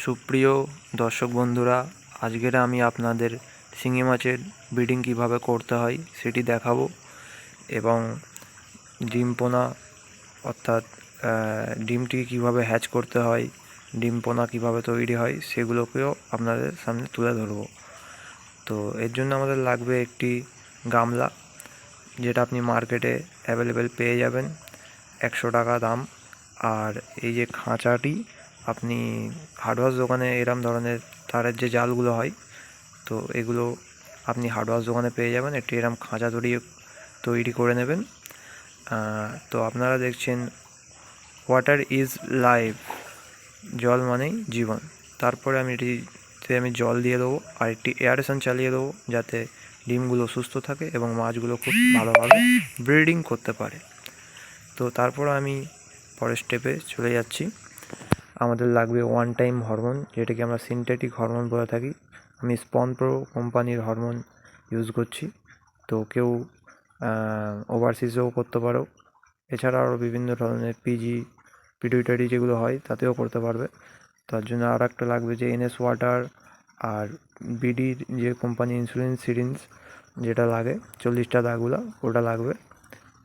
সুপ্রিয় দর্শক বন্ধুরা, আজকের আমি আপনাদের শিঙি মাছের ব্রিডিং কিভাবে করতে হয় সেটি দেখাবো এবং ডিম পোনা অর্থাৎ ডিমটি কিভাবে হ্যাচ করতে হয়, ডিম পোনা কীভাবে তৈরি হয় সেগুলোকেও আপনাদের সামনে তুলে ধরবো। তো এর জন্য আমাদের লাগবে একটি গামলা, যেটা আপনি মার্কেটে অ্যাভেলেবেল পেয়ে যাবেন, 100 টাকা দাম। আর এই যে খাঁচাটি আপনি হার্ডওয়্যার দোকানে এরম ধরনের তারের যে জালগুলো হয়, তো এগুলো আপনি হার্ডওয়্যার দোকানে পেয়ে যাবেন। একটি এরম খাঁচা তৈরি করে নেবেন। তো আপনারা দেখছেন ওয়াটার ইজ লাইফ, জল মানেই জীবন। তারপরে আমি জল দিয়ে দেবো আর একটি এয়ারেশন চালিয়ে দেবো, যাতে ডিমগুলো সুস্থ থাকে এবং মাছগুলো খুব ভালোভাবে ব্রিডিং করতে পারে। তো তারপর আমি পরের স্টেপে চলে যাচ্ছি। আমাদের লাগবে ওয়ান টাইম হরমোন, যেটাকে আমরা সিনথেটিক হরমোন বলে থাকি। আমি স্পন প্রো কোম্পানির হরমোন ইউজ করছি। তো কেউ ওভারসিজেও করতে পারো, এছাড়া আরও বিভিন্ন ধরনের পিটুইটারি যেগুলো হয় তাতেও করতে পারবে। তার জন্য আর একটা লাগবে যে এনএস ওয়াটার, আর বিডির যে কোম্পানি ইনসুলিন সিরিঞ্জ যেটা লাগে 40টা দাগুলা, ওটা লাগবে।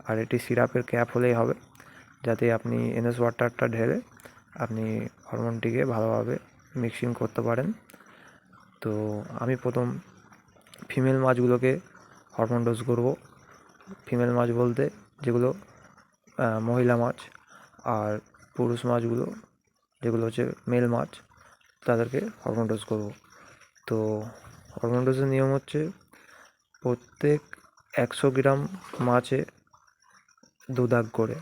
আর একটি সিরাপের ক্যাপ হলেই হবে, যাতে আপনি এনএস ওয়াটারটা ঢেলে আপনি হরমোনটিকে ভালোভাবে মিক্সিং করতে পারেন। তো আমি প্রথম ফিমেল মাছগুলোকে হরমোন ডোজ করব। ফিমেল মাছ বলতে যেগুলো মহিলা মাছ, আর পুরুষ মাছগুলো যেগুলো হচ্ছে মেল মাছ, তাদেরকে হরমোন ডোজ করব। তো হরমোন ডোজের নিয়ম হচ্ছে প্রত্যেক 100 গ্রাম মাছে 2 দাগ করে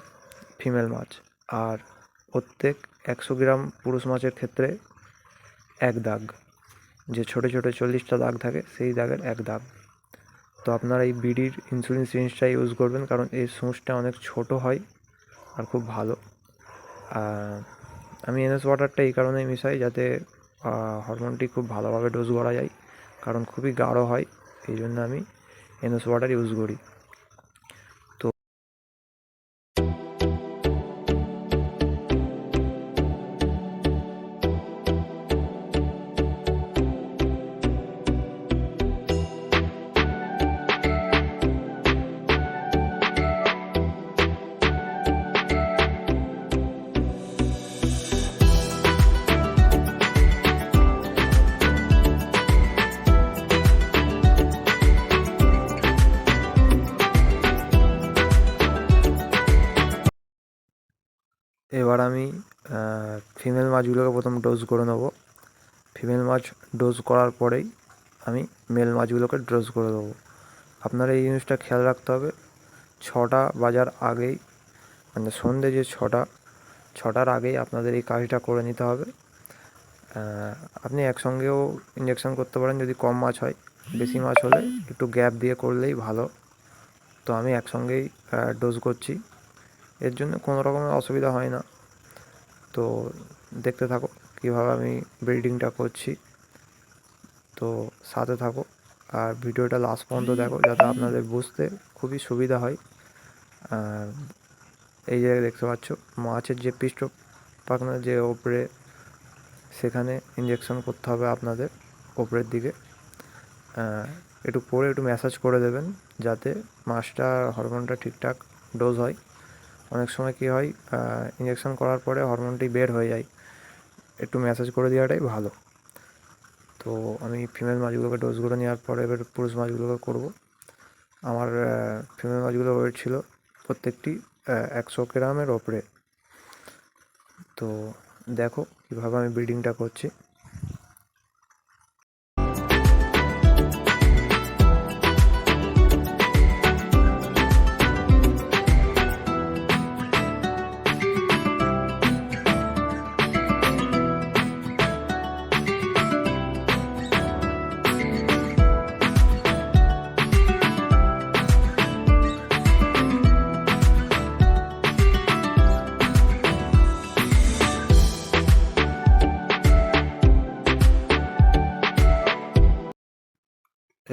ফিমেল মাছ, আর প্রত্যেক 100 গ্রাম পুরুষ মাছের ক্ষেত্রে 1 দাগ। যে ছোটো ছোটো 40টা দাগ থাকে, সেই দাগের 1 দাগ। তো আপনারা এই বিডির ইনসুলিন সিরিঞ্জটা ইউজ করবেন, কারণ এই সূঁচটা অনেক ছোট হয় আর খুব ভালো। আমি এনএস ওয়াটারটা এই কারণেই মিশাই, যাতে হরমোনটি খুব ভালোভাবে ডোজ করা যায়, কারণ খুবই গাঢ় হয়, এই জন্য আমি এনএস ওয়াটার ইউজ করি। তো এবার আমি ফিমেল মাছগুলোকে প্রথম ডোজ করে নেব। ফিমেল মাছ ডোজ করার পরেই আমি মেল মাছগুলোকে ডোজ করে দেবো। আপনারা এই জিনিসটা খেয়াল রাখতে হবে, 6টা বাজার আগেই, মানে সন্ধ্যে যে 6টার আগেই আপনাদের এই কাজটা করে নিতে হবে। আপনি একসঙ্গেও ইঞ্জেকশন করতে পারেন যদি কম মাছ হয়, বেশি মাছ হলে একটু গ্যাপ দিয়ে করলেই ভালো। তো আমি একসঙ্গেই ডোজ করছি, এর জন্য কোনো রকমের অসুবিধা হয় না। তো দেখতে থাকো কীভাবে আমি ব্রিডিংটা করছি, তো সাথে থাকো আর ভিডিওটা লাস্ট পর্যন্ত দেখো, যাতে আপনাদের বুঝতে খুবই সুবিধা হয়। এই জায়গায় দেখতে পাচ্ছ মাছের যে পৃষ্ঠ পাখনা যে ওপরে, সেখানে ইঞ্জেকশন করতে হবে আপনাদের ওপরের দিকে। একটু পরে একটু ম্যাসাজ করে দেবেন, যাতে মাছটা হরমোনটা ঠিকঠাক ডোজ হয়। অনেক সময় কী হয়, ইঞ্জেকশন করার পরে হরমোনটি বের হয়ে যায়, একটু ম্যাসাজ করে দেওয়াটাই ভালো। তো আমি ফিমেল মাছগুলোকে ডোজ করে নেওয়ার পরে এবার পুরুষ মাছগুলোকে করব। আমার ফিমেল মাছগুলো ওয়েট ছিল প্রত্যেকটি 100 গ্রামের ওপরে। তো দেখো কীভাবে আমি ব্রিডিংটা করছি।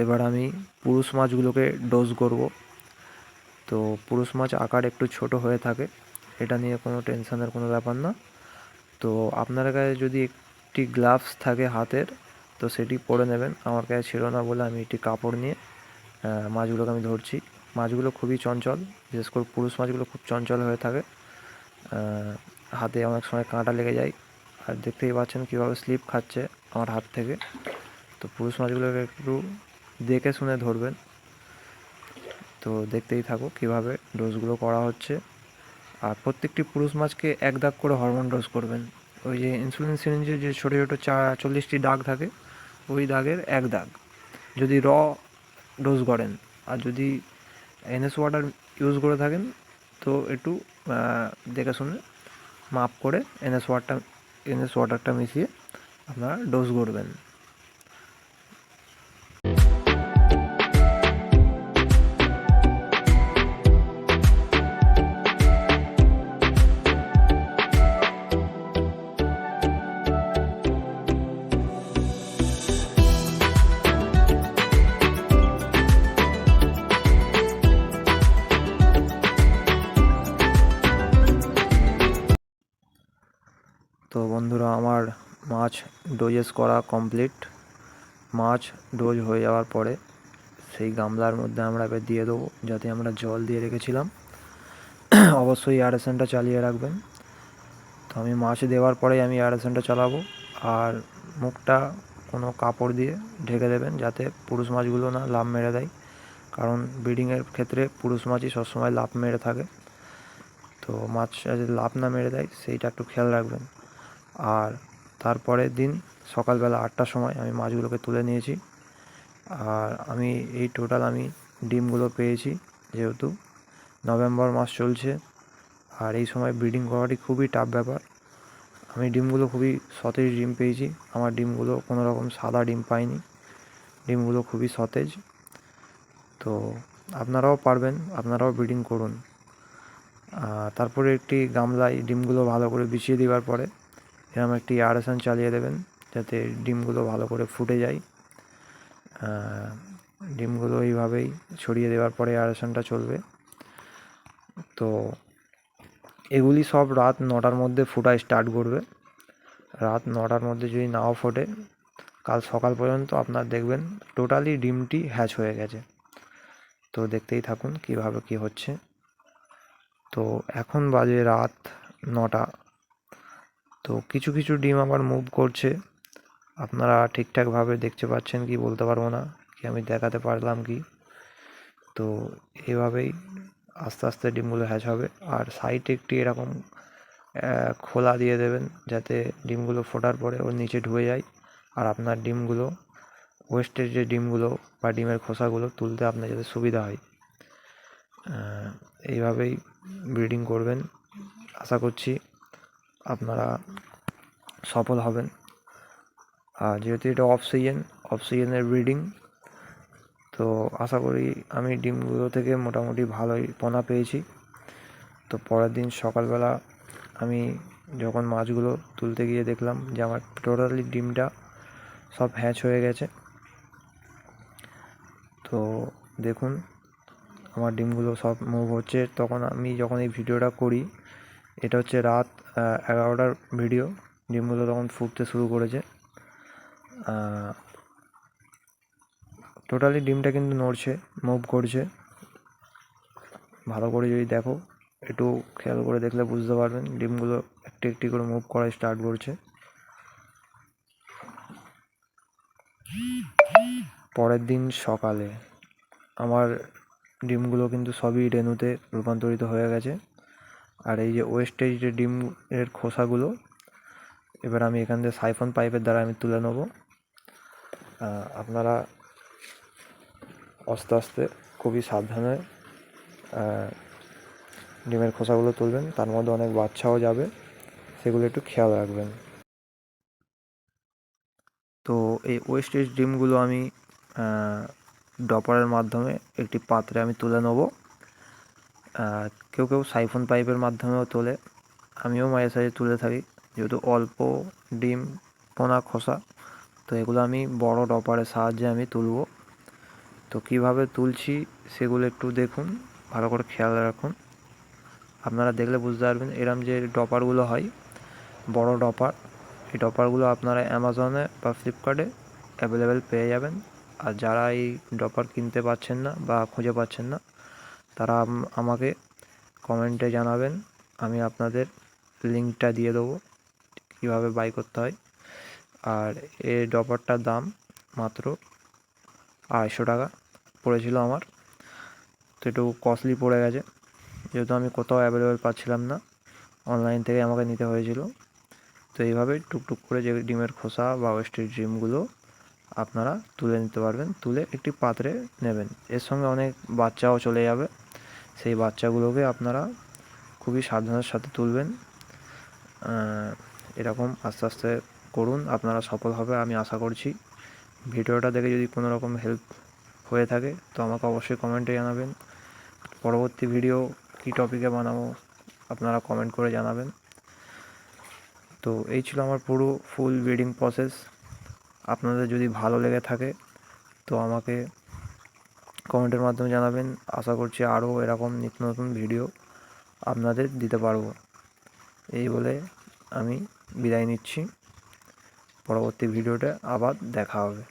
এবার আমি পুরুষ মাছগুলোকে ডোজ করব। তো পুরুষ মাছ আকার একটু ছোট হয়ে থাকে, এটা নিয়ে কোনো টেনশনের কোনো ব্যাপার না। তো আপনার কাছে যদি একটি গ্লাভস থাকে হাতের, তো সেটি পরে নেবেন। আমার কাছে ছিল না বলে আমি একটি কাপড় নিয়ে মাছগুলোকে আমি ধরছি। মাছগুলো খুবই চঞ্চল, বিশেষ করে পুরুষ মাছগুলো খুব চঞ্চল হয়ে থাকে, হাতে অনেক সময় কাঁটা লেগে যায়। আর দেখতেই পাচ্ছেন কীভাবে স্লিপ খাচ্ছে আমার হাত থেকে। তো পুরুষ মাছগুলোকে একটু দেখে শুনে ধরবেন। তো দেখতেই থাকো কীভাবে ডোজগুলো করা হচ্ছে। আর প্রত্যেকটি পুরুষ মাছকে 1 দাগ করে হরমোন ডোজ করবেন। ওই যে ইনসুলিন সিরিঞ্জের যে ছোটো ছোটো 40টি দাগ থাকে, ওই দাগের 1 দাগ যদি ডোজ করেন। আর যদি NS ওয়াটার ইউজ করে থাকেন তো একটু দেখে শুনে মাপ করে NS ওয়াটারটা মিশিয়ে আপনারা ডোজ করবেন। তো বন্ধুরা, আমার মাছ ডোজেস করা কমপ্লিট। মাছ ডোজ হয়ে যাওয়ার পরে সেই গামলার মধ্যে আমরা এবার দিয়ে দেবো, যাতে আমরা জল দিয়ে রেখেছিলাম। অবশ্যই এয়ারেশনটা চালিয়ে রাখবেন। তো আমি মাছ দেওয়ার পরেই আমি এয়ারেশনটা চালাবো। আর মুখটা কোনো কাপড় দিয়ে ঢেকে দেবেন, যাতে পুরুষ মাছগুলো না লাফ মেরে দেয়, কারণ ব্রিডিংয়ের ক্ষেত্রে পুরুষ মাছই সবসময় লাফ মেরে থাকে। তো মাছ যাতে লাফ না মেরে দেয় সেইটা একটু খেয়াল রাখবেন। আর তারপরের দিন সকালবেলা 8টার সময় আমি মাছগুলোকে তুলে নিয়েছি। আর আমি এই টোটাল আমি ডিমগুলো পেয়েছি, যেহেতু নভেম্বর মাস চলছে আর এই সময় ব্রিডিং করাটি খুবই টাফ ব্যাপার। আমি ডিমগুলো খুবই সতেজ ডিম পেয়েছি। আমার ডিমগুলো কোনো রকম সাদা ডিম পাইনি, ডিমগুলো খুবই সতেজ। তো আপনারাও পারবেন, আপনারাও ব্রিডিং করুন। তারপরে একটি গামলায় ডিমগুলো ভালো করে বিছিয়ে দেওয়ার পরে এরকম একটি এয়ারেশন চালিয়ে দেবেন, যাতে ডিমগুলো ভালো করে ফুটে যায়। ডিমগুলো এইভাবেই ছড়িয়ে দেওয়ার পরে এয়ারেশনটা চলবে। তো এগুলি সব রাত 9টার মধ্যে ফোটা স্টার্ট করবে। রাত 9টার মধ্যে যদি নাও ফোটে, কাল সকাল পর্যন্ত আপনার দেখবেন টোটালি ডিমটি হ্যাচ হয়ে গেছে। তো দেখতেই থাকুন কীভাবে কী হচ্ছে। তো এখন বাজে রাত 9টা। তো কিছু কিছু ডিম আবার মুভ করছে, আপনারা ঠিকঠাকভাবে দেখতে পাচ্ছেন কি বলতে পারবো না, কি আমি দেখাতে পারলাম কি। তো এভাবেই আস্তে আস্তে ডিমগুলো হ্যাচ হবে। আর সাইডে একটি এরকম খোলা দিয়ে দেবেন, যাতে ডিমগুলো ফোটার পরে ওর নিচে ঢুকে যায়। আর আপনার ডিমগুলো, ওয়েস্টের যে ডিমগুলো বা ডিমের খোসাগুলো তুলতে আপনার যাতে সুবিধা হয়। এইভাবেই ব্রিডিং করবেন। আশা করছি আপনারা সফল হবেন। আর যেহেতু এটা অফ সিজনের ব্রিডিং, তো আশা করি আমি ডিমগুলো থেকে মোটামুটি ভালোই পোনা পেয়েছি। তো পরের দিন সকালবেলা আমি যখন মাছগুলো তুলতে গিয়ে দেখলাম যে আমার টোটালি ডিমটা সব হ্যাচ হয়ে গেছে। তো দেখুন আমার ডিমগুলো সব মুভ হচ্ছে। আমি যখন এই ভিডিওটা করি, এটা হচ্ছে রাত 11টার ভিডিও। ডিমগুলো তখন ফুটতে শুরু করেছে। টোটালি ডিমটা কিন্তু নড়ছে, মুভ করছে। ভালো করে যদি দেখো, একটু খেয়াল করে দেখলে বুঝতে পারবেন ডিমগুলো একটি একটি করে মুভ করা স্টার্ট করছে। পরের দিন সকালে আমার ডিমগুলো কিন্তু সবই রেণুতে রূপান্তরিত হয়ে গেছে। আর এই যে ওয়েস্টেজ যে ডিমের খোসাগুলো, এবার আমি এখান থেকে সাইফন পাইপের দ্বারা আমি তুলে নেব। আপনারা আস্তে আস্তে খুবই সাবধানে ডিমের খোসাগুলো তুলবেন, তার মধ্যে অনেক বাচ্চাও যাবে, সেগুলো একটু খেয়াল রাখবেন। তো এই ওয়েস্টেজ ডিমগুলো আমি ডপারের মাধ্যমে একটি পাত্রে আমি তুলে নেব। কেউ কেউ সাইফন পাইপের মাধ্যমেও তোলে, আমিও মাঝে সাঝে তুলে থাকি, যেহেতু অল্প ডিম পোনা খোসা। তো এগুলো আমি বড় ডপারের সাহায্যে আমি তুলব। তো কীভাবে তুলছি সেগুলো একটু দেখুন, ভালো করে খেয়াল রাখুন। আপনারা দেখলে বুঝতে পারবেন এরম যে ডপারগুলো হয়, বড় ডপার, এই ড্রপারগুলো আপনারা অ্যামাজনে বা ফ্লিপকার্টে অ্যাভেলেবেল পেয়ে যাবেন। আর যারা এই ড্রপার কিনতে পারছেন না বা খুঁজে পাচ্ছেন না, তারা আমাকে কমেন্টে জানাবেন, আমি আপনাদের লিঙ্কটা দিয়ে দেবো কীভাবে বাই করতে হয়। আর এই ড্রপারটার দাম মাত্র 250 টাকা পড়েছিল আমার, তো একটু কস্টলি পড়ে গেছে, যেহেতু আমি কোথাও অ্যাভেলেবেল পাচ্ছিলাম না, অনলাইন থেকে আমাকে নিতে হয়েছিল। তো এইভাবে টুকটুক করে যে ডিমের খোসা বা ওয়েস্টেড ডিমগুলো আপনারা তুলে নিতে পারবেন, তুলে একটি পাত্রে নেবেন। এর সঙ্গে অনেক বাচ্চাও চলে যাবে, সেই বাচ্চাগুলোকে আপনারা খুবই সাবধানের সাথে তুলবেন। এরকম আস্তে আস্তে করুন, আপনারা সফল হবে আমি আশা করছি। ভিডিওটা দেখে যদি কোনো রকম হেল্প হয়ে থাকে তো আমাকে অবশ্যই কমেন্টে জানাবেন। পরবর্তী ভিডিও কী টপিকে বানাবো আপনারা কমেন্ট করে জানাবেন। তো এই ছিল আমার পুরো ফুল ব্রিডিং প্রসেস। আপনাদের যদি ভালো লেগে থাকে তো আমাকে কমেন্টের মাধ্যমে জানাবেন। আশা করছি আরও এরকম নিত্য নতুন ভিডিও আপনাদের দিতে পারবো। এই বলে আমি বিদায় নিচ্ছি, পরবর্তী ভিডিওতে আবার দেখা হবে।